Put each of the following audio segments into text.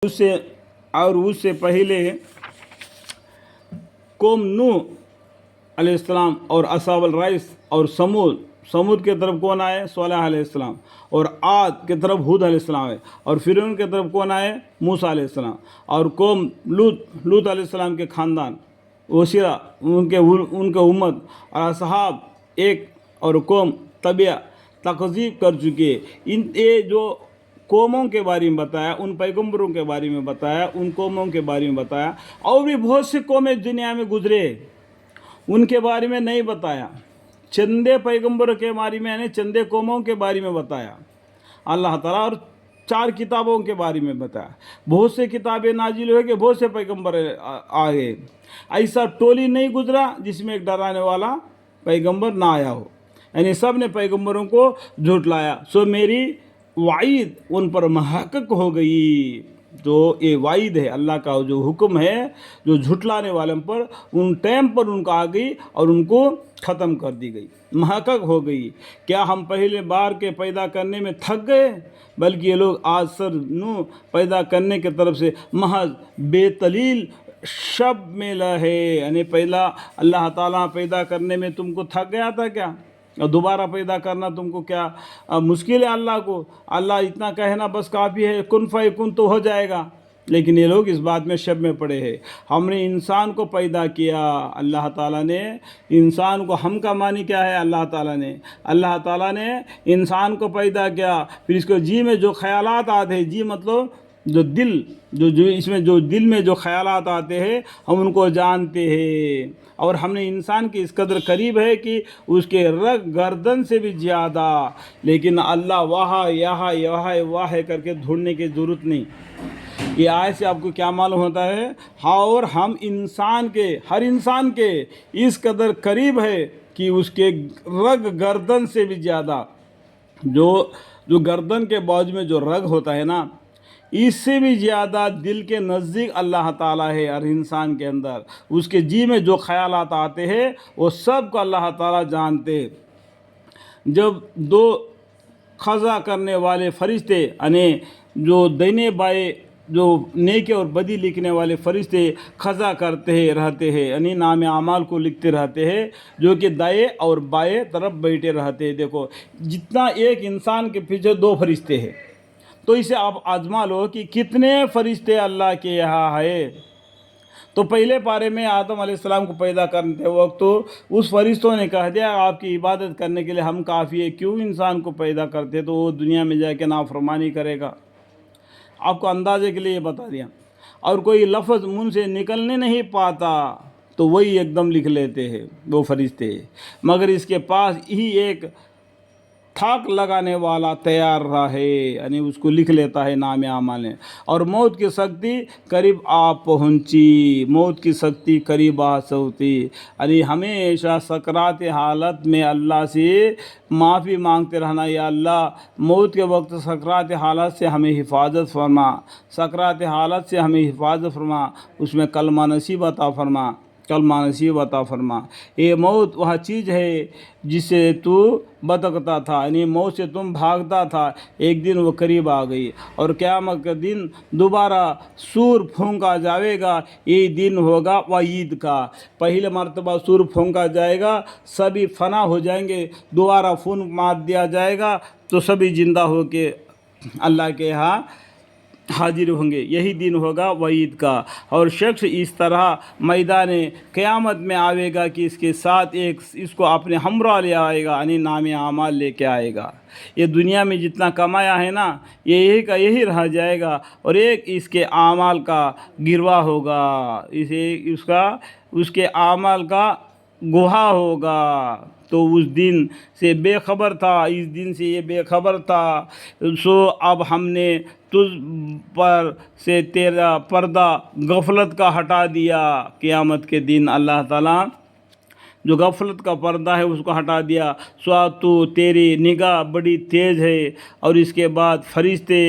उससे और उससे पहले कौम नूह अलैहिस्सलाम और असहाबुल रईस और समूद के तरफ कौन आए? सोलह अलैहिस्सलाम। और आद के तरफ हुद अलैहिस्सलाम है। और फिरौन के तरफ कौन आए? मूसा अलैहिस्सलाम। और कौम लूत अलैहिस्सलाम के ख़ानदान वसीरा उनके उम्मत और असहाब एक और कौम तबिया तकज़ीब कर चुके। इन ये जो कौमों के बारे में बताया, उन पैगंबरों के बारे में बताया, उन कौमों के बारे में बताया। और भी बहुत सी कौमें दुनिया में गुजरे, उनके बारे में नहीं बताया। चंदे पैगंबरों के बारे में, यानी चंदे कौमों के बारे में बताया अल्लाह ताला। और 4 किताबों के बारे में बताया। बहुत से किताबें नाजिल हुए कि बहुत से पैगंबर आ गए। ऐसा टोली नहीं गुजरा जिसमें एक डराने वाला पैगंबर ना आया हो, यानी सब ने पैगंबरों को झुटलाया। सो मेरी वाइद उन पर महक़क़ हो गई। तो ये वाइद है, अल्लाह का जो हुक्म है जो झुटलाने वालों पर, उन टाइम पर उनको आ गई और उनको ख़त्म कर दी गई, महक़क़ हो गई। क्या हम पहले बार के पैदा करने में थक गए? बल्कि ये लोग आज सर नू पैदा करने की तरफ से महज बेतलील शब में लहे। यानी पहला अल्लाह ताला पैदा करने में तुमको थक गया था क्या? और दोबारा पैदा करना तुमको क्या मुश्किल है? अल्लाह को अल्लाह इतना कहना बस काफ़ी है, कुन फ़यकुन तो हो जाएगा। लेकिन ये लोग इस बात में शब में पड़े हैं। हमने इंसान को पैदा किया, अल्लाह ताला ने इंसान को, हम का मानी क्या है? अल्लाह ताला ने इंसान को पैदा किया। फिर इसको जी में जो ख्यालात आते हैं, जी मतलब जो दिल, जो इसमें जो दिल में जो ख्यालात आते हैं हम उनको जानते हैं। और हमने इंसान के इस कदर करीब है कि उसके रग गर्दन से भी ज़्यादा। लेकिन अल्लाह वहाँ यहाँ वाह करके ढूंढने की ज़रूरत नहीं। ये आयत से आपको क्या मालूम होता है? हाँ, और हम इंसान के, हर इंसान के इस कदर करीब है कि उसके रग गर्दन से भी ज़्यादा, जो गर्दन के बाजू में जो रग होता है ना, इससे भी ज़्यादा दिल के नज़दीक अल्लाह ताला है हर इंसान के अंदर। उसके जी में जो ख्यालात आते हैं वो सब को अल्लाह ताला जानते। जब 2 ख़ज़ा करने वाले फ़रिश्ते, यानी जो दाहिने बाएं जो नेकी और बदी लिखने वाले फ़रिश्ते ख़ज़ा करते हैं रहते हैं, यानी नाम आमाल को लिखते रहते हैं, जो कि दाएं और बाएं तरफ बैठे रहते हैं। देखो, जितना एक इंसान के पीछे 2 फ़रिश्ते हैं, तो इसे आप आजमा लो कि कितने फ़रिश्ते अल्लाह के यहाँ है। तो पहले पारे में आदम अलैहिस्सलाम को पैदा करते वक्त तो उस फरिश्तों ने कह दिया आपकी इबादत करने के लिए हम काफ़ी है, क्यों इंसान को पैदा करते? तो वो दुनिया में जाके नाफरमानी करेगा। आपको अंदाजे के लिए ये बता दिया। और कोई लफ्ज़ मुंह से निकलने नहीं पाता तो वही एकदम लिख लेते हैं वो फरिश्ते। मगर इसके पास ही एक ठाक लगाने वाला तैयार रहे, यानी उसको लिख लेता है नाम आमाल ने। और मौत की शक्ति करीब आ पहुंची, मौत की शक्ति करीब आ सऊती, यानी हमेशा सकरात हालत में अल्लाह से माफ़ी मांगते रहना, या अल्लाह मौत के वक्त सकरात हालत से हमें हिफाजत फरमा, सकरात हालत से हमें हिफाजत फरमा, उसमें कलमा नसीब अता फरमा, कलमा नसीब अता फरमा। ये मौत वह चीज़ है जिसे तू बतकता था, यानी मौत से तुम भागता था, एक दिन वो करीब आ गई। और क़यामत के दिन दोबारा सूर फूंका जाएगा। ये दिन होगा वईद का, पहले मर्तबा सूर फूंका जाएगा, सभी फना हो जाएंगे, दोबारा फूंक मार दिया जाएगा तो सभी ज़िंदा होके अल्लाह के यहाँ हाजिर होंगे। यही दिन होगा वईद का। और शख्स इस तरह मैदान क़यामत में आवेगा कि इसके साथ एक इसको अपने हमरा ले आएगा, यानी नाम आमाल लेके आएगा। ये दुनिया में जितना कमाया है ना, ये यही का यही रह जाएगा, और एक इसके आमाल का गिरवा होगा, इसे उसके आमाल का गुहा होगा। तो उस दिन से बेखबर था, इस दिन से ये बेखबर था। सो अब हमने तुझ पर से तेरा पर्दा गफलत का हटा दिया। क़यामत के दिन अल्लाह ताला जो गफलत का पर्दा है उसको हटा दिया। सो तो तेरी निगाह बड़ी तेज़ है। और इसके बाद फरिश्ते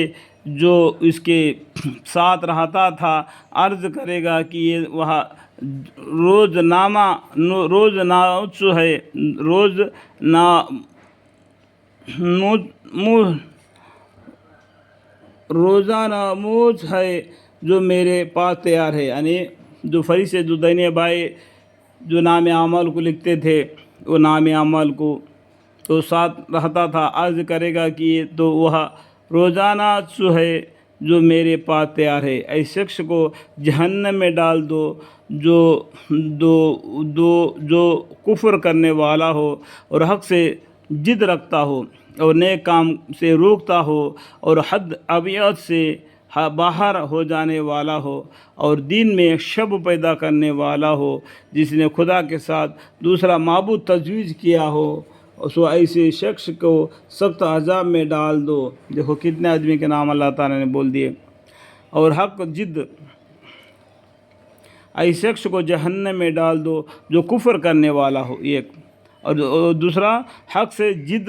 जो इसके साथ रहता था अर्ज़ करेगा कि ये वह रोज़नामा है, روزانہ موج ہے جو میرے پاس تیار ہے، یعنی جو فرشتے جو دائنے بائیں جو نام اعمال کو لکھتے تھے، وہ نام اعمال کو تو ساتھ رہتا تھا، عرض کرے گا کہ یہ تو وہ روزانہ جو ہے جو میرے پاس تیار ہے، ایسے شخص کو جہنم میں ڈال دو جو جو کفر کرنے والا ہو اور حق سے ضد رکھتا ہو اور نیک کام سے روکتا ہو اور حد ابیت سے باہر ہو جانے والا ہو اور دین میں شب پیدا کرنے والا ہو، جس نے خدا کے ساتھ دوسرا معبود تجویز کیا ہو، سو ایسے شخص کو سخت عذاب میں ڈال دو۔ دیکھو کتنے آدمی کے نام اللہ تعالیٰ نے بول دیے۔ اور حق ضد، ایسے شخص کو جہنم میں ڈال دو جو کفر کرنے والا ہو ایک، اور دوسرا حق سے ضد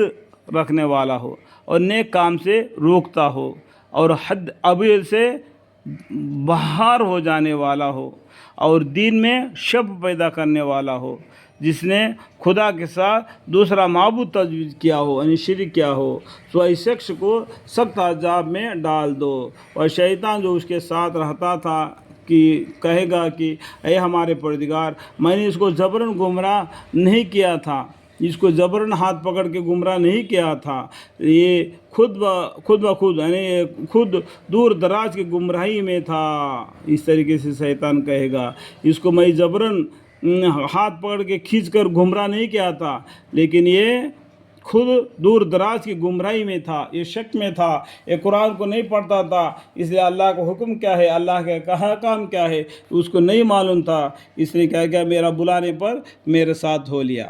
رکھنے والا ہو اور نیک کام سے روکتا ہو اور حد ابیل سے باہر ہو جانے والا ہو اور دین میں شب پیدا کرنے والا ہو، جس نے خدا کے ساتھ دوسرا معبود تجویز کیا ہو، یعنی شرک کیا ہو، تو ایسے شخص کو سخت عذاب میں ڈال دو۔ اور شیطان جو اس کے ساتھ رہتا تھا کہ کہے گا کہ اے ہمارے پروردگار، میں نے اس کو جبراً گمراہ نہیں کیا تھا، اس کو جبراً ہاتھ پکڑ کے گمراہ نہیں کیا تھا، یہ خود بخود یعنی یہ خود دور دراز کی گمراہی میں تھا، اس طریقے سے شیطان کہے گا۔ اس کو میں جبراً ہاتھ پکڑ کے کھینچ کر گمراہ نہیں کیا تھا، لیکن یہ خود دور دراز کی گمراہی میں تھا، یہ شک میں تھا، یہ قرآن کو نہیں پڑھتا تھا، اس لیے اللہ کا حکم کیا ہے، اللہ کا کہا کام کیا ہے اس کو نہیں معلوم تھا، اس لیے کہا گیا میرا بلانے پر میرے ساتھ ہو لیا۔